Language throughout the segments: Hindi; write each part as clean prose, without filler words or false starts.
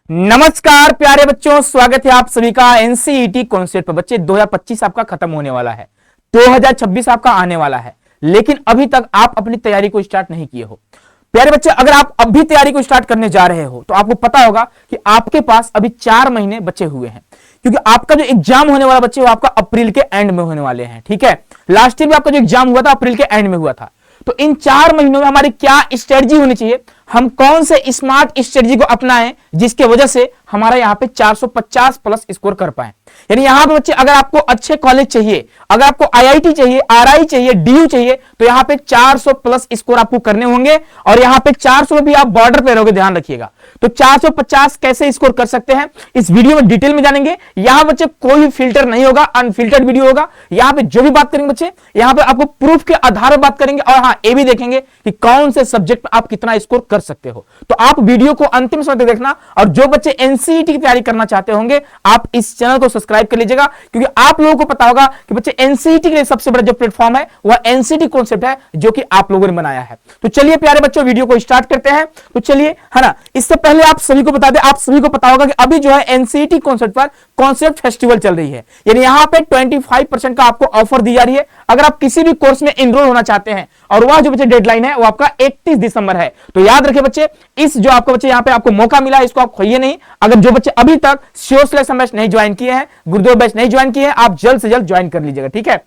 नमस्कार प्यारे बच्चों, स्वागत है आप सभी का एनसीईटी कॉन्सेप्ट पर। बच्चे 2025 आपका खत्म होने वाला है, 2026 आपका आने वाला है, लेकिन अभी तक आप अपनी तैयारी को स्टार्ट नहीं किए हो। प्यारे बच्चे, अगर आप अभी तैयारी को स्टार्ट करने जा रहे हो तो आपको पता होगा कि आपके पास अभी 4 महीने बचे हुए हैं, क्योंकि आपका जो एग्जाम होने वाला बच्चे वो आपका अप्रैल के एंड में होने वाले हैं। ठीक है, लास्ट ईयर भी आपका जो एग्जाम हुआ था अप्रैल के एंड में हुआ था। तो इन 4 महीनों में हमारी क्या स्ट्रेटजी होनी चाहिए, हम कौन से स्मार्ट स्ट्रेटजी को अपनाएं जिसके वजह से हमारा यहाँ पे 450 प्लस स्कोर कर पाए। यानी यहाँ पे बच्चे, अगर आपको अच्छे कॉलेज चाहिए, अगर आपको आईआईटी चाहिए, आरआई चाहिए, डीयू चाहिए, तो यहाँ पे 400 प्लस स्कोर आपको करने होंगे। और यहाँ पे 400 में भी आप बॉर्डर पे रहोगे, ध्यान रखिएगा। तो 450 कैसे स्कोर कर सकते हैं इस वीडियो में डिटेल में जानेंगे। यहाँ बच्चे कोई भी फिल्टर नहीं होगा, अनफिल्टर्ड वीडियो होगा। यहाँ पे जो भी बात करेंगे बच्चे, यहाँ पे आपको प्रूफ के आधार पर बात करेंगे। और हाँ, ये भी देखेंगे कि कौन से सब्जेक्ट में आप कितना स्कोर कर सकते हो। तो आप वीडियो को अंतिम समय तक देखना। और जो बच्चे एनसीईटी की तैयारी करना चाहते होंगे, आप इस चैनल को सब्सक्राइब कर लीजिएगा, क्योंकि आप लोगों को पता होगा कि बच्चे एनसीईटी के लिए सबसे बड़ा जो प्लेटफॉर्म है वह एनसीईटी कॉन्सेप्ट है, जो कि आप लोगों ने बनाया है। तो चलिए प्यारे बच्चों, वीडियो को स्टार्ट करते हैं। तो चलिए, है ना, इससे पहले आप सभी को बता दें, आप सभी को पता होगा कि अभी जो है एनसीईटी कॉन्सेप्ट पर कॉन्सेप्ट फेस्टिवल चल रही है। यानी यहाँ पे 25% का आपको ऑफर दी जा रही है अगर आप किसी भी कोर्स में एनरोल होना चाहते हैं। और वह जो बच्चे डेडलाइन है वो आपका 31 दिसंबर है। तो याद रखें बच्चे, इस जो आपको बच्चे यहाँ पे आपको मौका मिला है, इसको आप खोइए नहीं। अगर जो बच्चे अभी तक श्योर सिलेक्शन बैच नहीं ज्वाइन किए हैं, गुरुदेव बैच नहीं ज्वाइन किए हैं, आप जल्द से जल्द ज्वाइन कर लीजिएगा। ठीक है,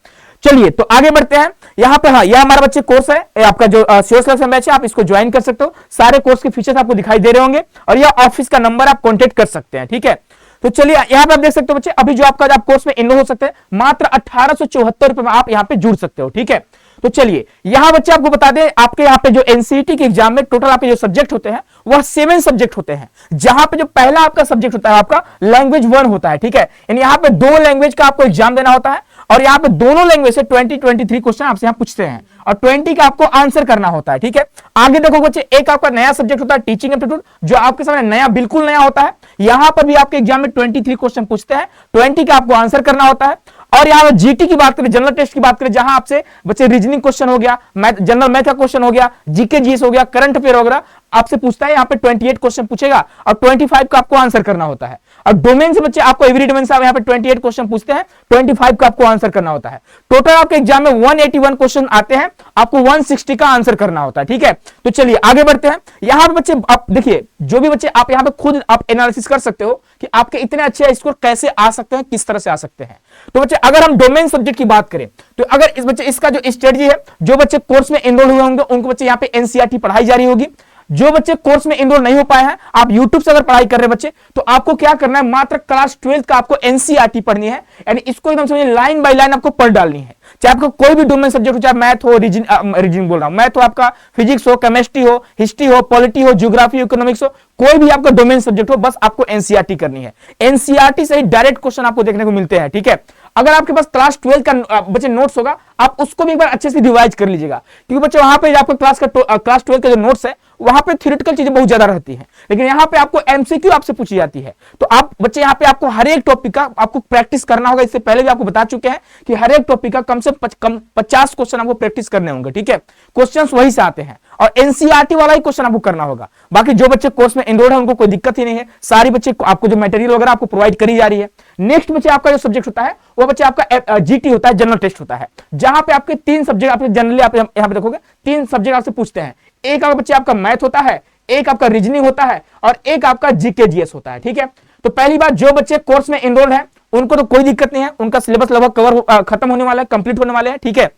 चलिए तो आगे बढ़ते हैं। यहाँ पे हाँ, यह हमारा बच्चे कोर्स है, आपका जो श्योर सिलेक्शन बैच है, आप इसको ज्वाइन कर सकते हो। सारे कोर्स के फीचर्स आपको दिखाई दे रहे होंगे और यह ऑफिस का नंबर आप कॉन्टेक्ट कर सकते हैं। ठीक है, तो चलिए यहाँ पे आप देख सकते हो बच्चे, अभी जो आपका आप कोर्स में इनरोल हो सकते हैं, मात्र 1874 रुपए में आप यहाँ पे जुड़ सकते हो। ठीक है, तो चलिए यहाँ बच्चे आपको बता दें, आपके यहाँ पे जो एनसीईटी के एग्जाम में टोटल आपके जो सब्जेक्ट होते हैं वह 7 सब्जेक्ट होते हैं, जहां पे जो पहला आपका सब्जेक्ट होता है आपका लैंग्वेज 1 होता है। ठीक है, यानी यहाँ पे 2 लैंग्वेज का आपको एग्जाम देना होता है और यहाँ पे दोनों लैंग्वेज से 23 क्वेश्चन आपसे यहाँ पूछते हैं और 20 का आपको आंसर करना होता है। ठीक है, आगे देखो बच्चे, एक आपका नया सब्जेक्ट होता है टीचिंग एप्टीट्यूड, जो आपके सामने नया, बिल्कुल नया होता है। यहां पर भी आपके एग्जाम में 23 क्वेश्चन पूछते हैं, 20 का आपको आंसर करना होता है। और यहाँ पर जीटी की बात करें, जनरल टेस्ट की बात करें, जहां आपसे बच्चे रीजनिंग क्वेश्चन हो गया, जनरल मैथ का क्वेश्चन हो गया, जीके जीएस हो गया, करंट अफेयर वगैरह आपसे पूछता है। यहाँ पे 28 क्वेश्चन पूछेगा और 25 का आपको आंसर करना होता है। और डोमेन से बच्चे आपको एवरी डोमेन से यहाँ पे 28 क्वेश्चन पूछते हैं, 25 का आपको आंसर करना होता है। टोटल आपके एग्जाम में 181 क्वेश्चन आते हैं, आपको 160 का आंसर करना होता है। ठीक है, तो चलिए आगे बढ़ते हैं। यहाँ पे बच्चे आप देखिए, जो भी बच्चे आप यहाँ पे खुद आप एनालिसिस कर सकते हो कि आपके इतने अच्छे स्कोर कैसे आ सकते हैं, किस तरह से आ सकते हैं। तो बच्चे, अगर हम डोमेन सब्जेक्ट की बात करें, तो अगर इस बच्चे इसका जो स्ट्रेटजी है, जो बच्चे कोर्स में एनरोल हुए होंगे उनको बच्चे यहाँ पे एनसीईआरटी पढ़ाई जा रही होगी। जो बच्चे कोर्स में एनरोल नहीं हो पाए हैं, आप YouTube से अगर पढ़ाई कर रहे हैं बच्चे, तो आपको क्या करना है, मात्र क्लास 12 का आपको एनसीईआरटी पढ़नी है। यानी इसको एकदम समझिए, लाइन बाय लाइन आपको पढ़ डालनी है। चाहे आपको कोई भी डोमेन सब्जेक्ट हो, चाहे मैथ हो, रीजनिंग बोल रहा हूं, मैथ हो, आपका फिजिक्स हो, केमिस्ट्री हो, हिस्ट्री हो, पॉलिटी हो, ज्योग्राफी, इकोनॉमिक्स हो, कोई भी आपका डोमेन सब्जेक्ट हो, बस आपको एनसीईआरटी करनी है। एनसीईआरटी से ही डायरेक्ट क्वेश्चन आपको देखने को मिलते हैं। ठीक है, अगर आपके पास क्लास 12 का बच्चे नोट्स होगा, आप उसको भी एक बार अच्छे से रिवाइज कर लीजिएगा, क्योंकि बच्चे वहां पे आपको क्लास 12 का जो नोट्स है वहां पे थ्योरेटिकल चीजें बहुत ज्यादा रहती है, लेकिन यहाँ पे आपको एमसीक्यू आपसे पूछी जाती है। तो आप बच्चे यहाँ पे आपको हर एक टॉपिक का आपको प्रैक्टिस करना होगा। इससे पहले भी आपको बता चुके हैं कि हर एक टॉपिक का कम से कम 50 क्वेश्चन आपको प्रैक्टिस करने होंगे। ठीक है, क्वेश्चंस वही से आते हैं और एनसीईआरटी वाला ही क्वेश्चन आपको करना होगा। बाकी जो बच्चे कोर्स में एनरोल्ड है उनको कोई दिक्कत ही नहीं है, सारी बच्चे आपको जो मटेरियल वगैरह आपको प्रोवाइड करी जा रही है। नेक्स्ट बच्चे आपका जो सब्जेक्ट होता है वो बच्चे आपका जीटी होता है, जनरल टेस्ट होता है, जहां पे आपके 3 सब्जेक्ट आपके जनरली आप यहाँ पे देखोगे 3 सब्जेक्ट आपसे पूछते हैं। एक आपका बच्चे आपका मैथ होता है, एक आपका रीजनिंग होता है और एक आपका जीके जीएस होता है। ठीक है, तो पहली बात, जो बच्चे कोर्स में एनरोल्ड है उनको तो कोई दिक्कत नहीं है, उनका सिलेबस लगभग खत्म होने वाला है, कंप्लीट होने वाले हैं। ठीक है,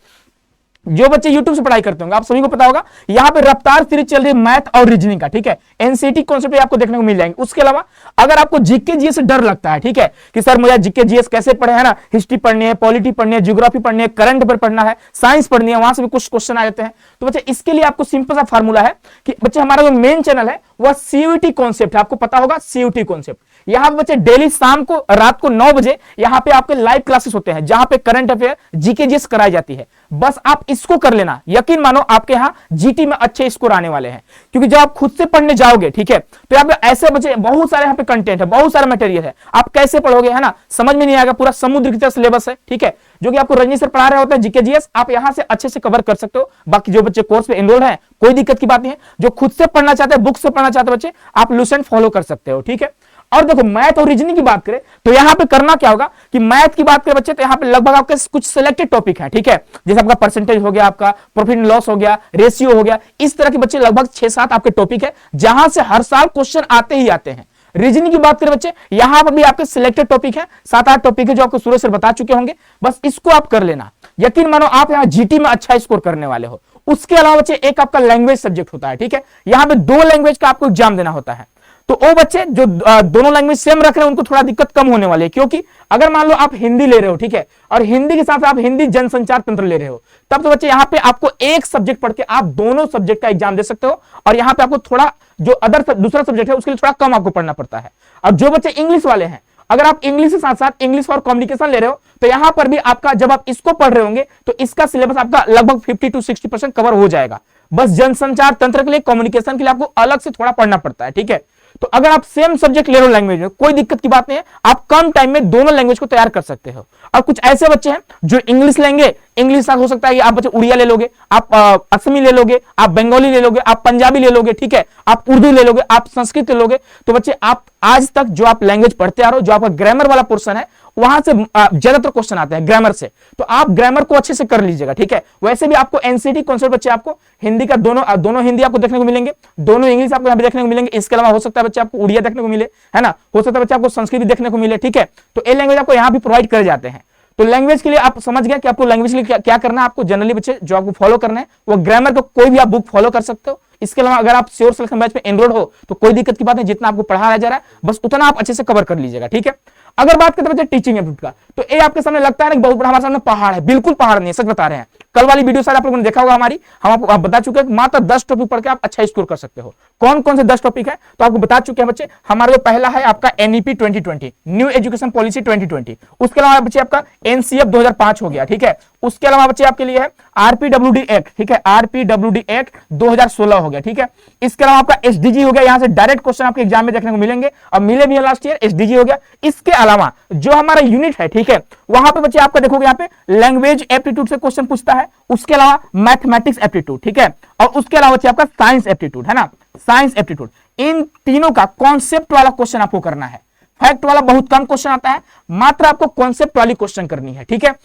जो बच्चे YouTube से पढ़ाई करते होंगे, आप सभी को पता होगा यहाँ पे रफ्तार सीरीज चल रही है मैथ और रीजनिंग का। ठीक है, एनसीईटी कॉन्सेप्ट आपको देखने को मिल जाएंगे। उसके अलावा अगर आपको जीके जीएस से डर लगता है, ठीक है, कि सर मुझे जीके जीएस कैसे पढ़े, है ना, हिस्ट्री पढ़नी है, पॉलिटी पढ़नी है, ज्योग्राफी पढ़नी है, करंट अफेयर पढ़ना है, साइंस पढ़नी है, वहां से भी कुछ क्वेश्चन आ जाते हैं, तो बच्चे इसके लिए आपको सिंपल सा फार्मूला है कि बच्चे हमारा जो मेन चैनल है वह सीयूटी कॉन्सेप्ट है, आपको पता होगा सीयूटी कॉन्सेप्ट। यहाँ पे बच्चे डेली शाम को रात को 9 बजे यहाँ पे आपके लाइव क्लासेस होते हैं, जहां पे करंट अफेयर जीके जीएस कराई जाती है। बस आप इसको कर लेना, यकीन मानो आपके यहाँ जीटी में अच्छे स्कोर आने वाले हैं। क्योंकि जब आप खुद से पढ़ने जाओगे, ठीक है, तो यहाँ पे ऐसे बच्चे बहुत सारे यहाँ पे कंटेंट है, बहुत सारा मटेरियल है, आप कैसे पढ़ोगे, है ना, समझ में नहीं आएगा, पूरा समुद्र की तरह सिलेबस है, ठीक है, जो कि आपको रजनी सर पढ़ा रहे होते हैं जीके जीएस, आप यहाँ से अच्छे से कवर कर सकते हो। बाकी जो बच्चे कोर्स पे एनरोल हैं कोई दिक्कत की बात नहीं है, जो खुद से पढ़ना चाहते हैं, बुक से पढ़ना चाहते हैं बच्चे, आप लुसेंट फॉलो कर सकते हो, ठीक है। और देखो मैथ और रीजनिंग की बात करें तो यहां पे करना क्या होगा कि मैथ की बात करें बच्चे तो यहां पे लगभग आपके कुछ सिलेक्टेड टॉपिक है, ठीक है, जैसे आपका परसेंटेज हो गया, आपका प्रॉफिट एंड लॉस हो गया, रेशियो हो गया, इस तरह के बच्चे लगभग 6-7 आपके टॉपिक है जहां से हर साल क्वेश्चन आते ही आते हैं। रीजनिंग की बात करें बच्चे, यहां पर भी आपके सिलेक्टेड टॉपिक है, 7-8 टॉपिक है जो आपको सूरज सर बता चुके होंगे, बस इसको आप कर लेना, यकीन मानो आप यहां जीटी में अच्छा स्कोर करने वाले हो। उसके अलावा बच्चे एक आपका लैंग्वेज सब्जेक्ट होता है, ठीक है, यहां पे 2 लैंग्वेज का आपको एग्जाम देना होता है। तो वो बच्चे जो दोनों लैंग्वेज सेम रख रहे हैं उनको थोड़ा दिक्कत कम होने वाली है, क्योंकि अगर मान लो आप हिंदी ले रहे हो, ठीक है, और हिंदी के साथ आप हिंदी जनसंचार तंत्र ले रहे हो, तब तो बच्चे यहाँ पे आपको एक सब्जेक्ट पढ़ के आप दोनों सब्जेक्ट का एग्जाम दे सकते हो, और यहाँ पे आपको थोड़ा जो दूसरा सब्जेक्ट है उसके लिए थोड़ा कम आपको पढ़ना पड़ता है। अब जो बच्चे इंग्लिश वाले हैं, अगर आप इंग्लिश के साथ साथ इंग्लिश और कम्युनिकेशन ले रहे हो, तो यहां पर भी आपका जब आप इसको पढ़ रहे होंगे तो इसका सिलेबस आपका लगभग 50 से 60% कवर हो जाएगा। बस जनसंचार तंत्र के लिए, कम्युनिकेशन के लिए आपको अलग से थोड़ा पढ़ना पड़ता है, ठीक है। तो अगर आप सेम सब्जेक्ट ले रहे हो लैंग्वेज में, कोई दिक्कत की बात नहीं है, आप कम टाइम में दोनों लैंग्वेज को तैयार कर सकते हो। और कुछ ऐसे बच्चे हैं जो इंग्लिश लेंगे, इंग्लिश साथ हो सकता है कि आप बच्चे उड़िया ले लोगे, आप असमी ले लोगे, आप बंगाली ले लोगे, आप पंजाबी ले लोगे, ठीक है, आप उर्दू ले लोगे, आप संस्कृत ले लोगे। तो बच्चे आप आज तक जो आप लैंग्वेज पढ़ते आ रहे हो, जो आपका ग्रामर वाला पोर्शन है, वहां से ज्यादातर क्वेश्चन आते हैं ग्रामर से, तो आप ग्रामर को अच्छे से कर लीजिएगा, ठीक है। वैसे भी आपको एनसीटी कॉन्सेप्ट बच्चे आपको हिंदी का दोनों हिंदी आपको देखने को मिलेंगे, दोनों इंग्लिश आपको यहाँ पे देखने को मिलेंगे, इसके अलावा हो सकता है बच्चे आपको उड़िया देखने को मिले, है ना, हो सकता है बच्चे आपको संस्कृत देखने को मिले, ठीक है। तो ये लैंग्वेज आपको यहाँ भी प्रोवाइड कर जाते हैं। तो लैंग्वेज के लिए आप समझ गए कि आपको लैंग्वेज के लिए क्या करना है। आपको जनरली बच्चे जो आपको फॉलो करना है वो ग्रामर को कोई भी आप बुक फॉलो कर सकते हो। इसके अलावा अगर आप श्योर सिलेक्शन बैच में एनरोल हो तो कोई दिक्कत की बात नहीं, जितना आपको पढ़ाया जा रहा है बस उतना आप अच्छे से कवर कर लीजिएगा, ठीक है। अगर बात करते हैं टीचिंग एप्टीट्यूड का, तो ये आपके सामने लगता है ना बहुत बड़ा हमारे सामने पहाड़ है, बिल्कुल पहाड़ नहीं है, सच बता रहे हैं। कल वाली वीडियो सारे आप लोगों ने देखा होगा हमारी, हम आपको बता चुके हैं मात्र 10 टॉपिक पढ़ के आप अच्छा स्कोर कर सकते हो। कौन कौन से 10 टॉपिक है तो आपको बता चुके हैं बच्चे। हमारा जो पहला है आपका एनईपी 2020, न्यू एजुकेशन पॉलिसी 2020। उसके अलावा बच्चे आपका एनसीएफ 2005 हो गया, ठीक है। उसके अलावा बच्चे आपके लिए है आरपीडब्ल्यूडी एक्ट, ठीक है, आरपीडब्ल्यूडी एक्ट 2016 हो गया, ठीक है। इसके अलावा आपका एसडीजी हो गया, यहां से डायरेक्ट क्वेश्चन आपके एग्जाम में देखने को मिलेंगे और मिले भी लास्ट ईयर, एसडीजी हो गया। इसके अलावा जो हमारा यूनिट है, ठीक है, वहां पे बच्चे आपका देखोगे यहाँ पे लैंग्वेज एप्टीट्यूड से क्वेश्चन पूछता है, उसके अलावा मैथमेटिक्स एप्टीट्यूड, ठीक है, और उसके अलावा बच्चे आपका साइंस एप्टीट्यूड, है ना, साइंस एप्टीट्यूड। इन तीनों का कॉन्सेप्ट वाला क्वेश्चन आपको करना है। फैक्ट वाला बहुत कम क्वेश्चन आता है, मात्र आपको कॉन्सेप्ट वाली क्वेश्चन करनी है, ठीक है।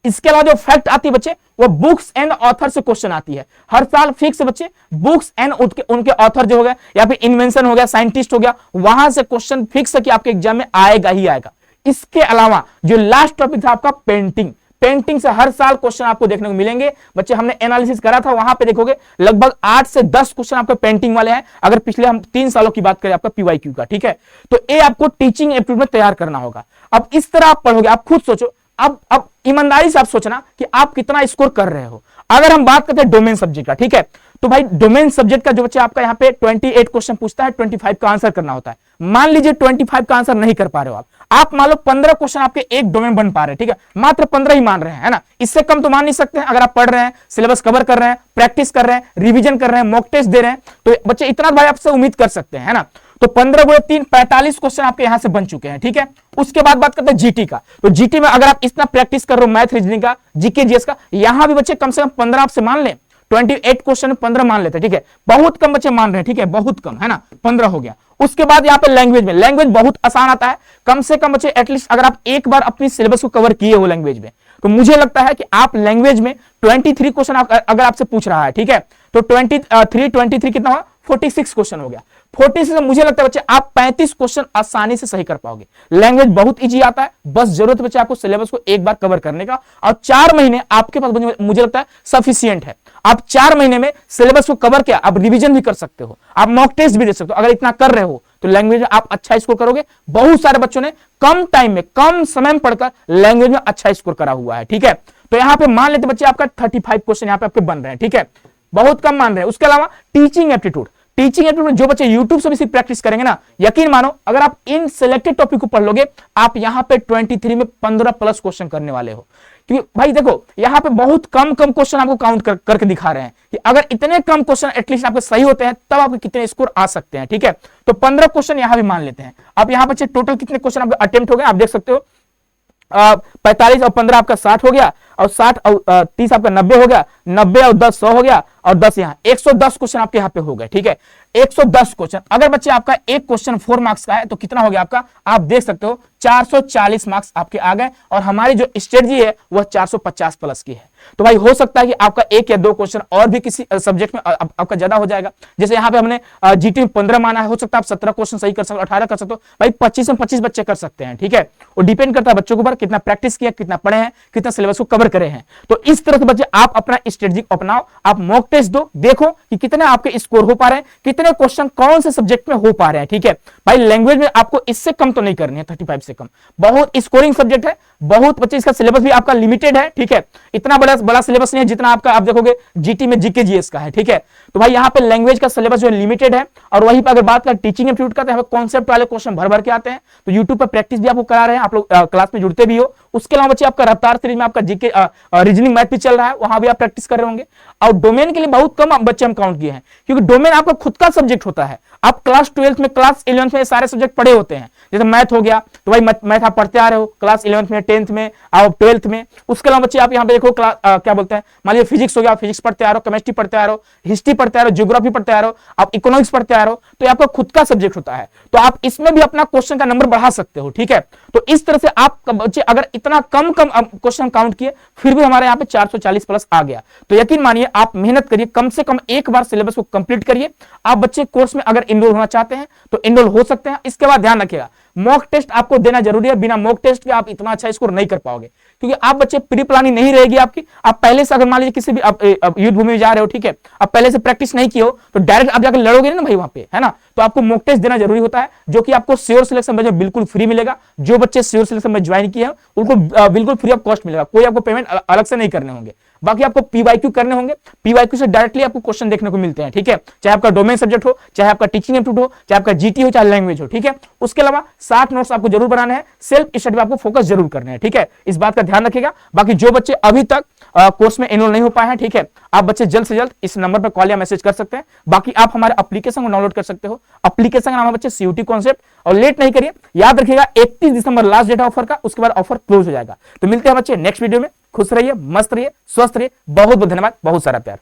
इसके अलावा जो फैक्ट आती है बच्चे वो बुक्स एंड ऑथर से क्वेश्चन आती है हर साल फिक्स बच्चे। बुक्स एंड उनके ऑथर जो हो गया या फिर इन्वेंशन हो गया, साइंटिस्ट हो गया, वहां से क्वेश्चन फिक्स है कि आपके एग्जाम में आएगा ही आएगा। इसके अलावा जो लास्ट टॉपिक था आपका पेंटिंग, पेंटिंग से हर साल क्वेश्चन आपको देखने को मिलेंगे बच्चे। हमने एनालिसिस करा था, वहां पे देखोगे लगभग 8 से 10 क्वेश्चन आपके पेंटिंग वाले हैं, अगर पिछले हम 3 सालों की बात करें आपका पीवाईक्यू का, ठीक है। तो ये आपको टीचिंग एप्टीट्यूड में तैयार करना होगा। अब इस तरह आप पढ़ोगे, आप खुद सोचो, अब ईमानदारी से आप सोचना कि आप कितना स्कोर कर रहे हो। अगर हम बात करते हैं डोमेन सब्जेक्ट का, ठीक है, तो भाई डोमेन सब्जेक्ट का जो बच्चे आपका यहाँ पे 28 क्वेश्चन पूछता है, 25 का आंसर करना होता है। मान लीजिए 25 का आंसर नहीं कर पा रहे हो आप मान लो 15 क्वेश्चन आपके एक डोमेन बन पा रहे हैं, ठीक है, मात्र 15 ही मान रहे हैं, है ना, इससे कम तो मान नहीं सकते हैं। अगर आप पढ़ रहे हैं, सिलेबस कवर कर रहे हैं, प्रैक्टिस कर रहे हैं, रिवीजन कर रहे हैं, मॉक टेस्ट दे रहे हैं, तो बच्चे इतना भाई आपसे उम्मीद कर सकते हैं, है ना। तो 15 गुणे 3 45 क्वेश्चन आपके यहां से बन चुके हैं, ठीक है। उसके बाद बात करते हैं जीटी का, तो जीटी में अगर आप इतना प्रैक्टिस कर रहे हो मैथ रीजनिंग का, जीके जीएस का, यहां भी बच्चे कम से कम 15 आपसे मान लें, 28 क्वेश्चन 15 मान लेते हैं, ठीक है। बहुत कम बच्चे मान रहे हैं, ठीक है, बहुत कम, है ना, 15 हो गया। उसके बाद यहाँ पे लैंग्वेज में, लैंग्वेज बहुत आसान आता है, कम से कम बच्चे एटलीस्ट अगर आप एक बार अपनी सिलेबस को कवर किए हो लैंग्वेज में, तो मुझे लगता है कि आप लैंग्वेज में 23 क्वेश्चन अगर आपसे पूछ रहा है, ठीक है, तो 23 कितना हुआ, 46 क्वेश्चन हो गया। 46 से मुझे लगता है बच्चे आप 35 क्वेश्चन आसानी से सही कर पाओगे। लैंग्वेज बहुत इजी आता है, बस जरूरत है बच्चे आपको सिलेबस को एक बार कवर करने का, और 4 महीने आपके पास मुझे लगता है सफिशियंट है। आप 4 महीने में सिलेबस को कवर किया, आप रिवीजन भी कर सकते हो, आप मॉक टेस्ट भी दे सकते हो। अगर इतना कर रहे हो तो लैंग्वेज में आप अच्छा स्कोर करोगे। बहुत सारे बच्चों ने कम टाइम में, कम समय में पढ़कर लैंग्वेज में अच्छा स्कोर करा हुआ है, ठीक है। तो यहाँ पे मान लेते बच्चे आपका 35 क्वेश्चन यहाँ पे आपके बन रहे हैं, ठीक है, बहुत कम मान रहे हैं। उसके अलावा टीचिंग एप्टीट्यूड, टीचिंग एप्टीट्यूड में जो बच्चे यूट्यूब से भी सिर्फ प्रैक्टिस करेंगे ना, यकीन मानो अगर आप इन सिलेक्टेड टॉपिक को पढ़ लोगे, आप यहां पे 23 में 15 प्लस क्वेश्चन करने वाले हो। क्योंकि भाई देखो यहां पे बहुत कम क्वेश्चन आपको काउंट करके दिखा रहे हैं कि अगर इतने कम क्वेश्चन एटलीस्ट आपके सही होते हैं तब आपके कितने स्कोर आ सकते हैं। ठीक है, तो 15 क्वेश्चन यहां भी मान लेते हैं। अब यहां बच्चे टोटल कितने क्वेश्चन आपके अटेम्प्ट हो गए आप देख सकते हो, 45 और 15 आपका 60 हो गया, और 60 और 30 आपका 90 हो गया, 90 और 10 100 हो गया, और 10 यहाँ 110 क्वेश्चन आपके यहाँ पे हो गए। ठीक है, 110 क्वेश्चन। अगर बच्चे आपका एक क्वेश्चन 4 मार्क्स का है तो कितना हो गया आपका, आप देख सकते हो 440 मार्क्स आपके आ गए, और हमारी जो स्ट्रेटजी है वह 450 प्लस की है। तो भाई हो सकता है कि आपका 1 या 2 क्वेश्चन और भी किसी सब्जेक्ट में आपका ज्यादा हो जाएगा। जैसे यहाँ पे हमने जीटी में 15 माना है, हो सकता है आप 17 क्वेश्चन सही कर सकते हो, 18 कर सकते हो, भाई 25 में 25 बच्चे कर सकते हैं। ठीक है, वो डिपेंड करता है बच्चों के ऊपर कितना प्रैक्टिस किया, कितना पढ़े हैं, कितना सिलेबस को कवर करे हैं। तो इस तरह से बच्चे आप अपना स्ट्रेटजी अपनाओ, आप मॉक टेस्ट दो, देखो कि कितने आपके स्कोर हो पा रहे हैं, कितने क्वेश्चन कौन से सब्जेक्ट में हो पा रहे हैं। ठीक है भाई, लैंग्वेज में आपको इससे कम तो नहीं करनी है, 35 से कम। बहुत स्कोरिंग सब्जेक्ट है, बहुत बच्चे, इसका सिलेबस भी आपका लिमिटेड है। ठीक है, इतना बड़ा सिलेबस नहीं है जितना आपका आप देखोगे जीटी में जीके जीएस का है। ठीक है, तो भाई यहाँ पे लैंग्वेज का सिलेबस जो लिमिटेड है, और वहीं पर अगर बात करें टीचिंग एप्टीट्यूड का, तो कॉन्सेप्ट वाले क्वेश्चन भर भर के आते हैं। तो यूट्यूब पर प्रैक्टिस भी आपको करा रहे हैं, आप लोग क्लास में जुड़ते भी हो। उसके अलावा बच्चे आपका रफ्तार सीरीज में आपका जीके रीजनिंग मैथ भी चल रहा है, वहां भी आप प्रैक्टिस कर रहे होंगे। और डोमेन के लिए बहुत कम बच्चे हम काउंट किए हैं, क्योंकि डोमेन आपका खुद का सब्जेक्ट होता है। आप क्लास 12th में, क्लास 11th में ये सारे सब्जेक्ट पढ़े होते हैं। जैसे मैथ हो गया, तो भाई मैथ आप पढ़ते आ रहे हो क्लास 11th में, 10th में और 12th में। उसके अलावा बच्चे आप यहाँ पे देखो क्या बोलते हैं, मान लीजिए फिजिक्स हो गया, फिजिक्स पढ़ते आ रहे हो, केमिस्ट्री पढ़ते आ रहे हो, हिस्ट्री पढ़ते आ रहे हो, ज्योग्राफी पढ़ते आ रहे हो, आप इकोनॉमिक्स पढ़ते आ रहे हो, तो आपका खुद का सब्जेक्ट होता है। तो आप इसमें भी अपना क्वेश्चन का नंबर बढ़ा सकते हो। ठीक है, तो इस तरह से आप बच्चे अगर इतना कम क्वेश्चन काउंट किए, फिर भी हमारे यहाँ पे 440 प्लस आ गया। तो यकीन मानिए आप मेहनत करिए, कम से कम एक बार सिलेबस को कंप्लीट करिए। आप बच्चे कोर्स में अगर इनरोल होना चाहते हैं तो इनरोल हो सकते हैं। इसके बाद ध्यान रखिएगा, मॉक टेस्ट आपको देना जरूरी है। बिना मॉक टेस्ट के आप इतना अच्छा स्कोर नहीं कर पाओगे, क्योंकि आप बच्चे प्री प्लानिंग नहीं रहेगी आपकी। आप पहले से अगर मान लीजिए किसी भी युद्ध भूमि में जा रहे हो, ठीक है, आप पहले से प्रैक्टिस नहीं किए हो, तो डायरेक्ट आप जाकर लड़ोगे ना भाई वहां पे, है ना। तो आपको मॉक टेस्ट देना जरूरी होता है, जो कि आपको श्योर सिलेक्शन में बिल्कुल फ्री मिलेगा। जो बच्चे श्योर सिलेक्शन में ज्वाइन किए हैं उनको बिल्कुल फ्री ऑफ कॉस्ट मिलेगा, कोई आपको पेमेंट अलग से नहीं करने होंगे। बाकी आपको पीवाईक्यू करने होंगे, पीवाईक्यू से डायरेक्टली आपको क्वेश्चन देखने को मिलते हैं। ठीक है, चाहे आपका डोमेन सब्जेक्ट हो, चाहे आपका टीचिंग एप्टीट्यूड हो, चाहे आपका जीटी हो, चाहे लैंग्वेज हो। ठीक है, उसके अलावा 60 नोट्स आपको जरूर बनाने हैं, सेल्फ स्टडी पे आपको फोकस जरूर करने हैं। ठीक है, इस बात का ध्यान रखिएगा। बाकी जो बच्चे अभी तक कोर्स में एनरोल नहीं हो पाए हैं, ठीक है, आप बच्चे जल्द से जल्द इस नंबर पर कॉल या मैसेज कर सकते हैं। बाकी आप हमारे एप्लीकेशन को डाउनलोड कर सकते हो, एप्लीकेशन का नाम है बच्चे सीयूटी कॉन्सेप्ट। और लेट नहीं करिए, याद रखिएगा 31 दिसंबर लास्ट डेट ऑफर का, उसके बाद ऑफर क्लोज हो जाएगा। तो मिलते हैं बच्चे नेक्स्ट वीडियो में। खुश रहिए, मस्त रहिए, स्वस्थ रहिए। बहुत बहुत धन्यवाद, बहुत सारा प्यार।